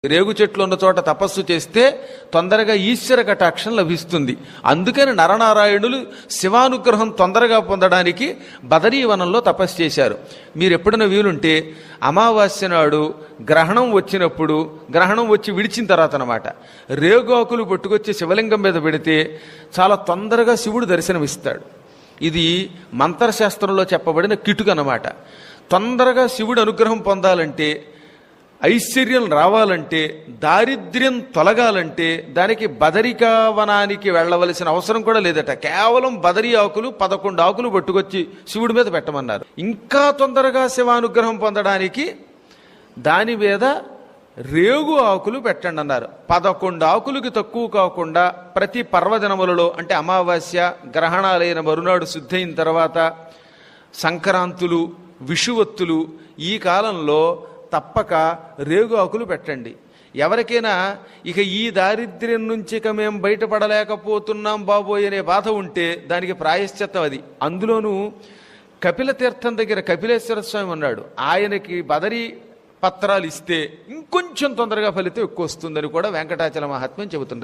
రేగు చెట్లు ఉన్న చోట తపస్సు చేస్తే తొందరగా ఈశ్వర కటాక్షం లభిస్తుంది. అందుకని నరనారాయణులు శివానుగ్రహం తొందరగా పొందడానికి బదరీవనంలో తపస్సు చేశారు. మీరు ఎప్పుడైనా వీలుంటే అమావాస్య నాడు గ్రహణం వచ్చినప్పుడు, గ్రహణం వచ్చి విడిచిన తర్వాత అన్నమాట, రేగాకులు పట్టుకొచ్చి శివలింగం మీద పెడితే చాలా తొందరగా శివుడు దర్శనమిస్తాడు. ఇది మంత్రశాస్త్రంలో చెప్పబడిన కిటుకు అన్నమాట. తొందరగా శివుడు అనుగ్రహం పొందాలంటే, ఐశ్వర్యం రావాలంటే, దారిద్ర్యం తొలగాలంటే దానికి బదరికావనానికి వెళ్ళవలసిన అవసరం కూడా లేదట. కేవలం బదరి ఆకులు 11 ఆకులు పట్టుకొచ్చి శివుడి మీద పెట్టమన్నారు. ఇంకా తొందరగా శివానుగ్రహం పొందడానికి దాని మీద రేగు ఆకులు పెట్టండి అన్నారు. 11 ఆకులకి తక్కువ కాకుండా ప్రతి పర్వదినములలో, అంటే అమావాస్య, గ్రహణాలైన మరునాడు శుద్ధైన తర్వాత, సంక్రాంతులు, విషువత్తులు, ఈ కాలంలో తప్పక రేగు ఆకులు పెట్టండి. ఎవరికైనా ఇక ఈ దారిద్ర్యం నుంచి ఇక మేము బయటపడలేకపోతున్నాం బాబోయ్ అనే బాధ ఉంటే దానికి ప్రాయశ్చిత్తం అది. అందులోనూ కపిల తీర్థం దగ్గర కపిలేశ్వర స్వామి ఉన్నాడు. ఆయనకి బదరీ పత్రాలు ఇస్తే ఇంకొంచెం తొందరగా ఫలితం ఎక్కువ వస్తుందని కూడా వెంకటాచల మహాత్మ్యం చెబుతుంది.